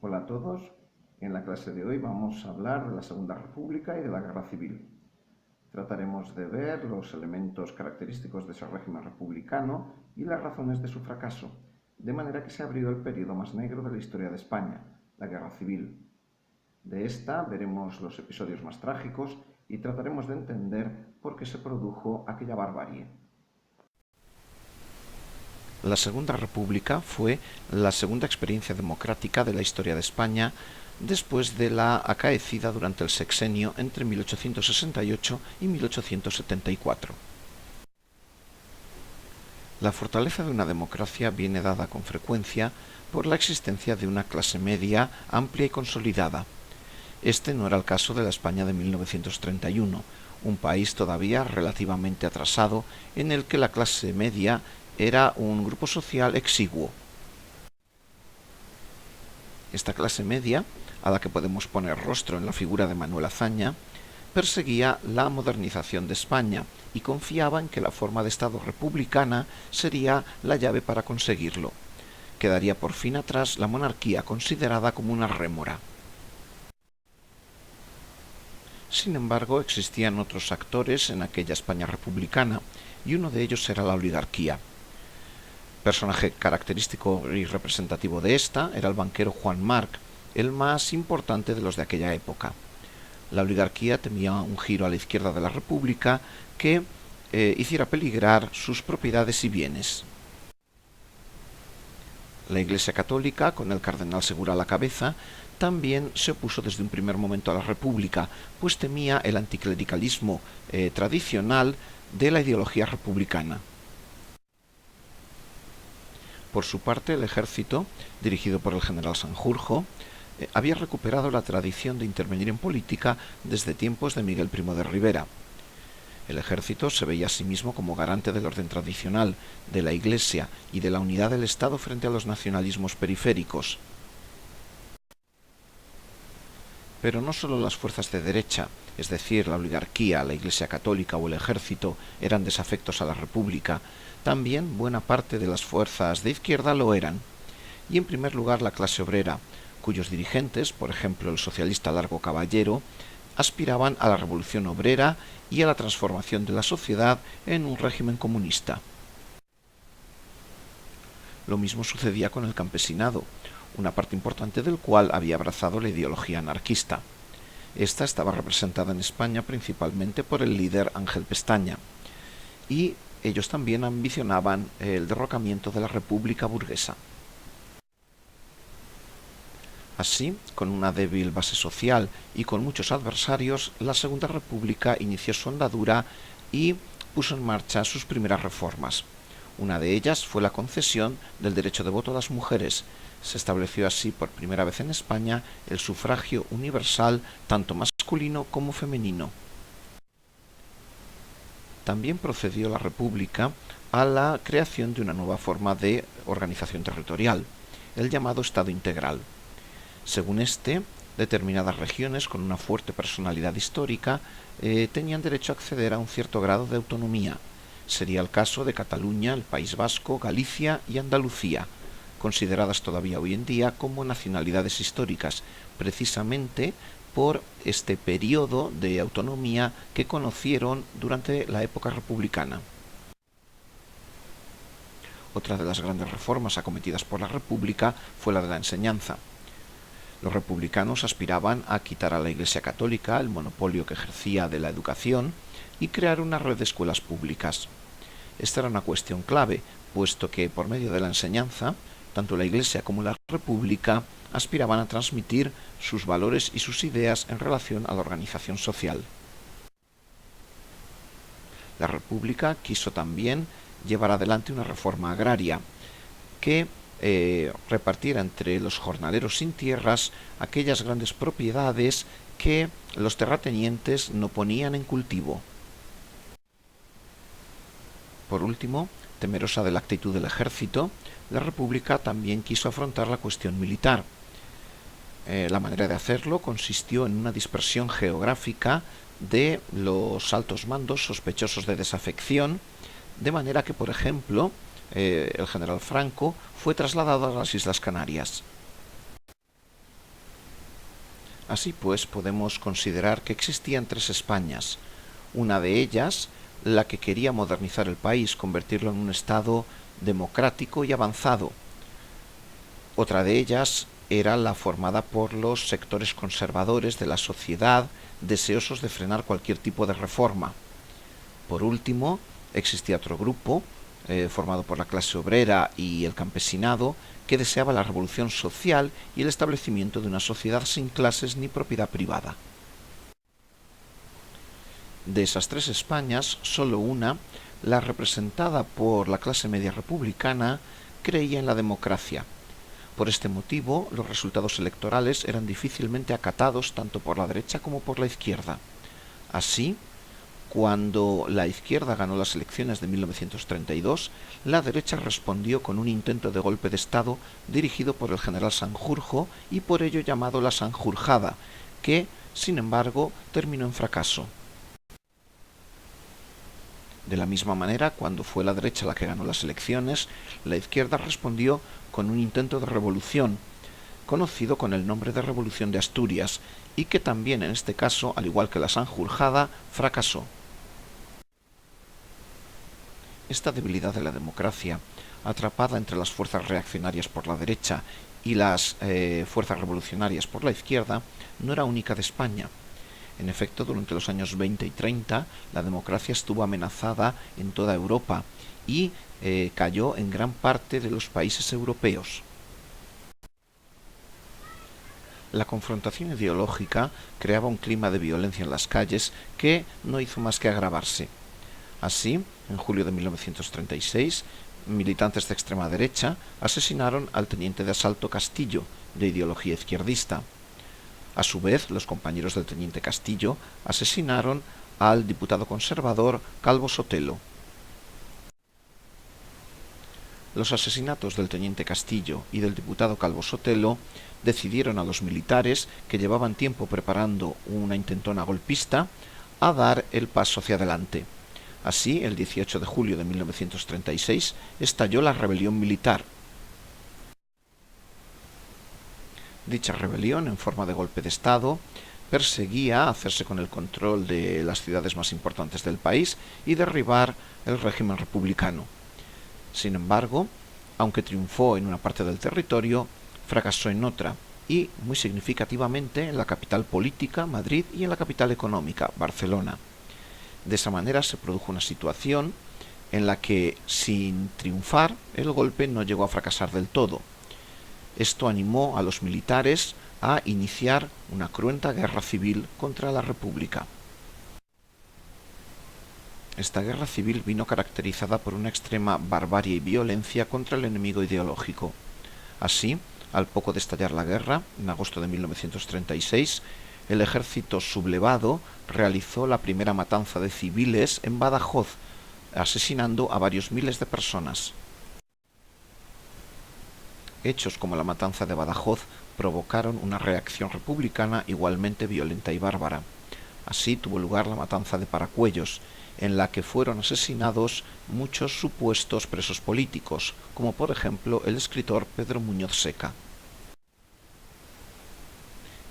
Hola a todos. En la clase de hoy vamos a hablar de la Segunda República y de la Guerra Civil. Trataremos de ver los elementos característicos de ese régimen republicano y las razones de su fracaso, de manera que se abrió el periodo más negro de la historia de España, la Guerra Civil. De esta veremos los episodios más trágicos y trataremos de entender por qué se produjo aquella barbarie. La Segunda República fue la segunda experiencia democrática de la historia de España después de la acaecida durante el sexenio entre 1868 y 1874. La fortaleza de una democracia viene dada con frecuencia por la existencia de una clase media amplia y consolidada. Este no era el caso de la España de 1931, un país todavía relativamente atrasado en el que la clase media era un grupo social exiguo. Esta clase media, a la que podemos poner rostro en la figura de Manuel Azaña, perseguía la modernización de España y confiaba en que la forma de Estado republicana sería la llave para conseguirlo. Quedaría por fin atrás la monarquía considerada como una rémora. Sin embargo, existían otros actores en aquella España republicana, y uno de ellos era la oligarquía. Personaje característico y representativo de esta era el banquero Juan Marc, el más importante de los de aquella época. La oligarquía temía un giro a la izquierda de la República que hiciera peligrar sus propiedades y bienes. La Iglesia Católica, con el cardenal Segura a la cabeza, también se opuso desde un primer momento a la República, pues temía el anticlericalismo tradicional de la ideología republicana. Por su parte, el ejército, dirigido por el general Sanjurjo, había recuperado la tradición de intervenir en política desde tiempos de Miguel I de Rivera. El ejército se veía a sí mismo como garante del orden tradicional, de la Iglesia y de la unidad del Estado frente a los nacionalismos periféricos. Pero no solo las fuerzas de derecha, es decir, la oligarquía, la Iglesia Católica o el ejército, eran desafectos a la República, también buena parte de las fuerzas de izquierda lo eran. Y en primer lugar la clase obrera, cuyos dirigentes, por ejemplo el socialista Largo Caballero, aspiraban a la revolución obrera y a la transformación de la sociedad en un régimen comunista. Lo mismo sucedía con el campesinado, una parte importante del cual había abrazado la ideología anarquista. Esta estaba representada en España principalmente por el líder Ángel Pestaña, y ellos también ambicionaban el derrocamiento de la República burguesa. Así, con una débil base social y con muchos adversarios, la Segunda República inició su andadura y puso en marcha sus primeras reformas. Una de ellas fue la concesión del derecho de voto a las mujeres. Se estableció así por primera vez en España el sufragio universal tanto masculino como femenino. También procedió la República a la creación de una nueva forma de organización territorial, el llamado Estado integral. Según este, determinadas regiones con una fuerte personalidad histórica tenían derecho a acceder a un cierto grado de autonomía. Sería el caso de Cataluña, el País Vasco, Galicia y Andalucía, consideradas todavía hoy en día como nacionalidades históricas, precisamente por este periodo de autonomía que conocieron durante la época republicana. Otra de las grandes reformas acometidas por la República fue la de la enseñanza. Los republicanos aspiraban a quitar a la Iglesia Católica el monopolio que ejercía de la educación y crear una red de escuelas públicas. Esta era una cuestión clave, puesto que por medio de la enseñanza, tanto la Iglesia como la República aspiraban a transmitir sus valores y sus ideas en relación a la organización social. La República quiso también llevar adelante una reforma agraria que repartiera entre los jornaleros sin tierras aquellas grandes propiedades que los terratenientes no ponían en cultivo. Por último, temerosa de la actitud del ejército, la República también quiso afrontar la cuestión militar. La manera de hacerlo consistió en una dispersión geográfica de los altos mandos sospechosos de desafección, de manera que, por ejemplo, el general Franco fue trasladado a las Islas Canarias. Así pues, podemos considerar que existían tres Españas. Una de ellas, la que quería modernizar el país, convertirlo en un Estado democrático y avanzado. Otra de ellas era la formada por los sectores conservadores de la sociedad, deseosos de frenar cualquier tipo de reforma. Por último, existía otro grupo, formado por la clase obrera y el campesinado, que deseaba la revolución social y el establecimiento de una sociedad sin clases ni propiedad privada. De esas tres Españas, solo una, la representada por la clase media republicana, creía en la democracia. Por este motivo, los resultados electorales eran difícilmente acatados tanto por la derecha como por la izquierda. Así, cuando la izquierda ganó las elecciones de 1932, la derecha respondió con un intento de golpe de Estado dirigido por el general Sanjurjo y por ello llamado la Sanjurjada, que, sin embargo, terminó en fracaso. De la misma manera, cuando fue la derecha la que ganó las elecciones, la izquierda respondió con un intento de revolución, conocido con el nombre de Revolución de Asturias, y que también en este caso, al igual que la Sanjurjada, fracasó. Esta debilidad de la democracia, atrapada entre las fuerzas reaccionarias por la derecha y las fuerzas revolucionarias por la izquierda, no era única de España. En efecto, durante los años 20 y 30, la democracia estuvo amenazada en toda Europa y cayó en gran parte de los países europeos. La confrontación ideológica creaba un clima de violencia en las calles que no hizo más que agravarse. Así, en julio de 1936, militantes de extrema derecha asesinaron al teniente de asalto Castillo, de ideología izquierdista. A su vez, los compañeros del teniente Castillo asesinaron al diputado conservador Calvo Sotelo. Los asesinatos del teniente Castillo y del diputado Calvo Sotelo decidieron a los militares, que llevaban tiempo preparando una intentona golpista, a dar el paso hacia adelante. Así, el 18 de julio de 1936, estalló la rebelión militar. Dicha rebelión, en forma de golpe de Estado, perseguía hacerse con el control de las ciudades más importantes del país y derribar el régimen republicano. Sin embargo, aunque triunfó en una parte del territorio, fracasó en otra, y, muy significativamente, en la capital política, Madrid, y en la capital económica, Barcelona. De esa manera se produjo una situación en la que, sin triunfar, el golpe no llegó a fracasar del todo. Esto animó a los militares a iniciar una cruenta guerra civil contra la República. Esta guerra civil vino caracterizada por una extrema barbarie y violencia contra el enemigo ideológico. Así, al poco de estallar la guerra, en agosto de 1936, el ejército sublevado realizó la primera matanza de civiles en Badajoz, asesinando a varios miles de personas. Hechos como la matanza de Badajoz provocaron una reacción republicana igualmente violenta y bárbara. Así tuvo lugar la matanza de Paracuellos, en la que fueron asesinados muchos supuestos presos políticos, como por ejemplo el escritor Pedro Muñoz Seca.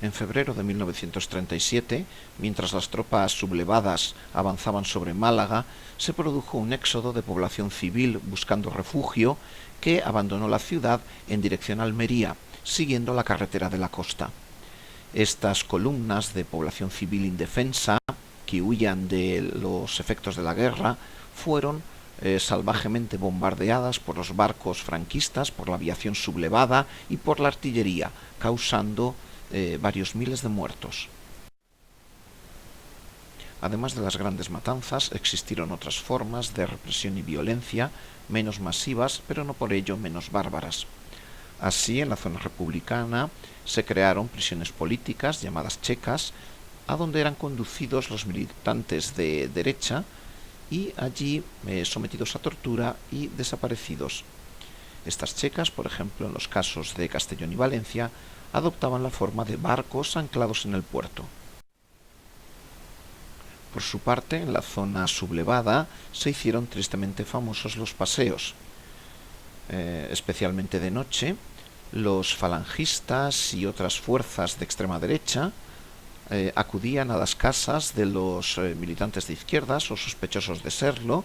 En febrero de 1937, mientras las tropas sublevadas avanzaban sobre Málaga, se produjo un éxodo de población civil buscando refugio que abandonó la ciudad en dirección a Almería, siguiendo la carretera de la costa. Estas columnas de población civil indefensa, que huían de los efectos de la guerra, fueron salvajemente bombardeadas por los barcos franquistas, por la aviación sublevada y por la artillería, causando varios miles de muertos. Además de las grandes matanzas, existieron otras formas de represión y violencia, menos masivas, pero no por ello menos bárbaras. Así, en la zona republicana se crearon prisiones políticas llamadas checas, a donde eran conducidos los militantes de derecha y allí sometidos a tortura y desaparecidos. Estas checas, por ejemplo, en los casos de Castellón y Valencia, adoptaban la forma de barcos anclados en el puerto. Por su parte, en la zona sublevada se hicieron tristemente famosos los paseos. Especialmente de noche, los falangistas y otras fuerzas de extrema derecha acudían a las casas de los militantes de izquierdas o sospechosos de serlo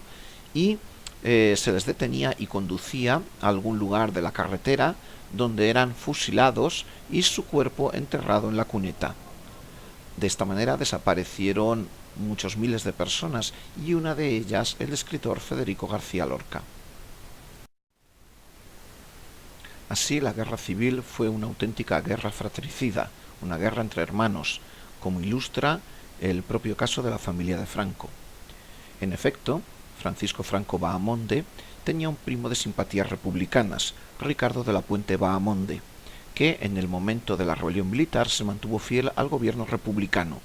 y se les detenía y conducía a algún lugar de la carretera donde eran fusilados y su cuerpo enterrado en la cuneta. De esta manera desaparecieron muchos miles de personas y una de ellas el escritor Federico García Lorca. Así, la guerra civil fue una auténtica guerra fratricida, una guerra entre hermanos, como ilustra el propio caso de la familia de Franco. En efecto, Francisco Franco Bahamonde tenía un primo de simpatías republicanas, Ricardo de la Puente Bahamonde, que en el momento de la rebelión militar se mantuvo fiel al gobierno republicano.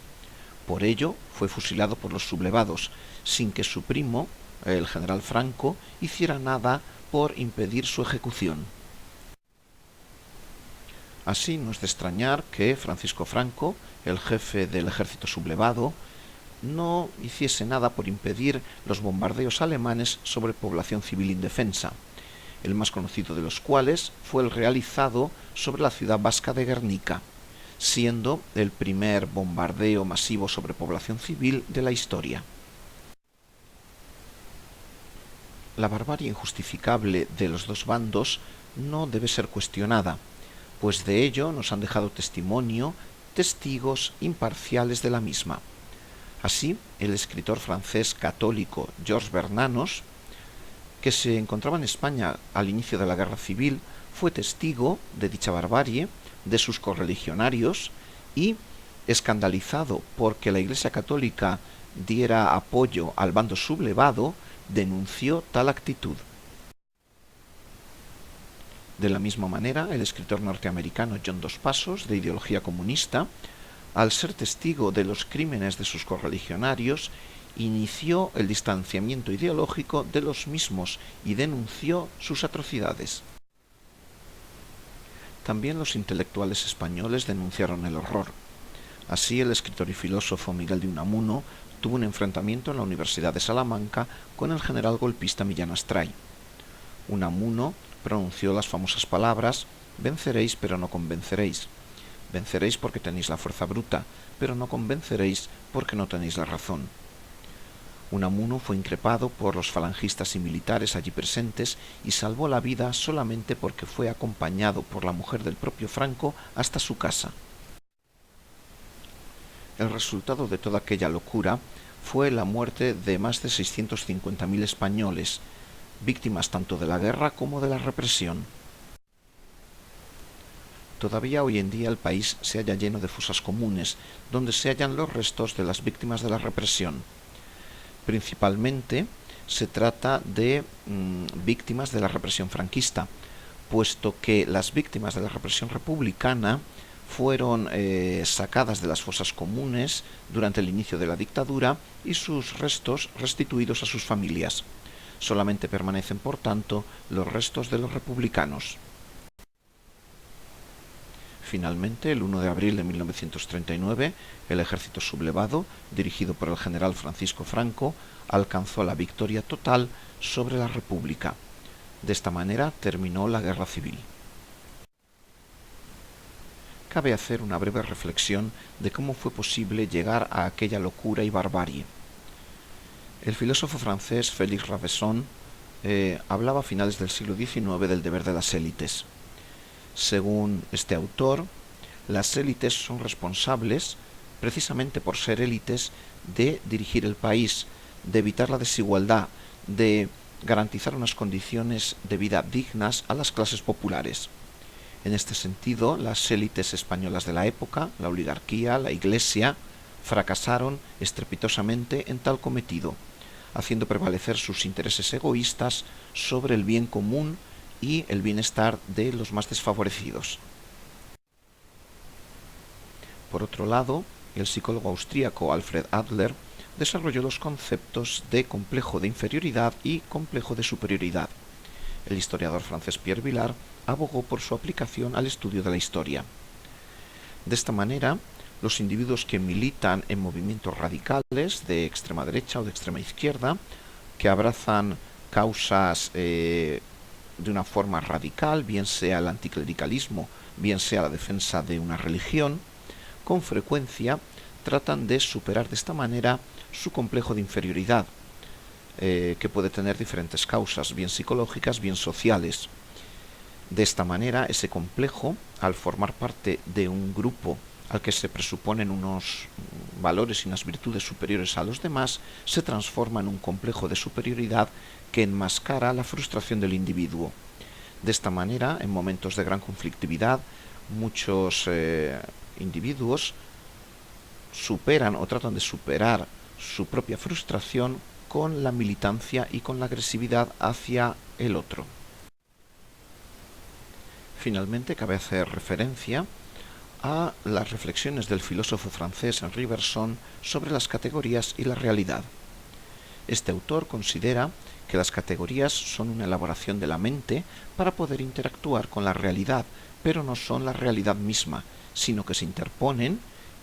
Por ello, fue fusilado por los sublevados, sin que su primo, el general Franco, hiciera nada por impedir su ejecución. Así no es de extrañar que Francisco Franco, el jefe del ejército sublevado, no hiciese nada por impedir los bombardeos alemanes sobre población civil indefensa, el más conocido de los cuales fue el realizado sobre la ciudad vasca de Guernica, siendo el primer bombardeo masivo sobre población civil de la historia. La barbarie injustificable de los dos bandos no debe ser cuestionada, pues de ello nos han dejado testimonio testigos imparciales de la misma. Así, el escritor francés católico Georges Bernanos, que se encontraba en España al inicio de la Guerra Civil, fue testigo de dicha barbarie, de sus correligionarios, y, escandalizado porque la Iglesia Católica diera apoyo al bando sublevado, denunció tal actitud. De la misma manera, el escritor norteamericano John Dos Passos, de ideología comunista, al ser testigo de los crímenes de sus correligionarios, inició el distanciamiento ideológico de los mismos y denunció sus atrocidades. También los intelectuales españoles denunciaron el horror. Así, el escritor y filósofo Miguel de Unamuno tuvo un enfrentamiento en la Universidad de Salamanca con el general golpista Millán Astray. Unamuno pronunció las famosas palabras: «Venceréis, pero no convenceréis. Venceréis porque tenéis la fuerza bruta, pero no convenceréis porque no tenéis la razón». Unamuno fue increpado por los falangistas y militares allí presentes y salvó la vida solamente porque fue acompañado por la mujer del propio Franco hasta su casa. El resultado de toda aquella locura fue la muerte de más de 650.000 españoles, víctimas tanto de la guerra como de la represión. Todavía hoy en día el país se halla lleno de fosas comunes, donde se hallan los restos de las víctimas de la represión. Principalmente se trata de víctimas de la represión franquista, puesto que las víctimas de la represión republicana fueron sacadas de las fosas comunes durante el inicio de la dictadura y sus restos restituidos a sus familias. Solamente permanecen, por tanto, los restos de los republicanos. Finalmente, el 1 de abril de 1939, el ejército sublevado, dirigido por el general Francisco Franco, alcanzó la victoria total sobre la República. De esta manera terminó la guerra civil. Cabe hacer una breve reflexión de cómo fue posible llegar a aquella locura y barbarie. El filósofo francés Félix Ravesson hablaba a finales del siglo XIX del deber de las élites. Según este autor, las élites son responsables, precisamente por ser élites, de dirigir el país, de evitar la desigualdad, de garantizar unas condiciones de vida dignas a las clases populares. En este sentido, las élites españolas de la época, la oligarquía, la Iglesia, fracasaron estrepitosamente en tal cometido, haciendo prevalecer sus intereses egoístas sobre el bien común y el bienestar de los más desfavorecidos. Por otro lado, el psicólogo austríaco Alfred Adler desarrolló los conceptos de complejo de inferioridad y complejo de superioridad. El historiador francés Pierre Vilar abogó por su aplicación al estudio de la historia. De esta manera, los individuos que militan en movimientos radicales de extrema derecha o de extrema izquierda, que abrazan causas de una forma radical, bien sea el anticlericalismo, bien sea la defensa de una religión, con frecuencia tratan de superar de esta manera su complejo de inferioridad, que puede tener diferentes causas, bien psicológicas, bien sociales. De esta manera, ese complejo, al formar parte de un grupo al que se presuponen unos valores y unas virtudes superiores a los demás, se transforma en un complejo de superioridad que enmascara la frustración del individuo. De esta manera, en momentos de gran conflictividad, muchos individuos superan o tratan de superar su propia frustración con la militancia y con la agresividad hacia el otro. Finalmente, cabe hacer referencia a las reflexiones del filósofo francés Henri Bergson sobre las categorías y la realidad. Este autor considera que las categorías son una elaboración de la mente para poder interactuar con la realidad, pero no son la realidad misma, sino que se interponen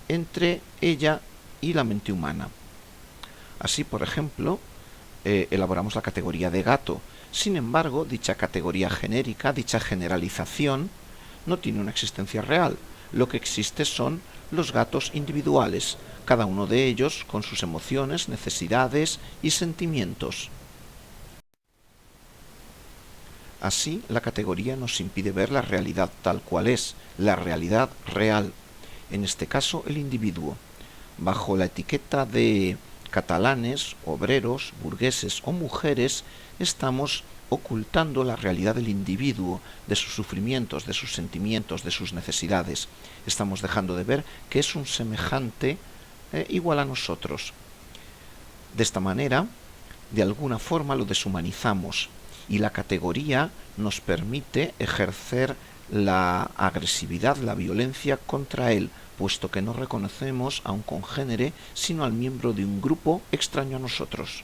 entre ella y la mente humana. Así, por ejemplo, elaboramos la categoría de gato. Sin embargo, dicha categoría genérica, dicha generalización, no tiene una existencia real. Lo que existe son los gatos individuales, cada uno de ellos con sus emociones, necesidades y sentimientos. Así, la categoría nos impide ver la realidad tal cual es, la realidad real, en este caso el individuo. Bajo la etiqueta de catalanes, obreros, burgueses o mujeres, estamos ocultando la realidad del individuo, de sus sufrimientos, de sus sentimientos, de sus necesidades. Estamos dejando de ver que es un semejante igual a nosotros. De esta manera, de alguna forma lo deshumanizamos y la categoría nos permite ejercer la agresividad, la violencia contra él, puesto que no reconocemos a un congénere, sino al miembro de un grupo extraño a nosotros.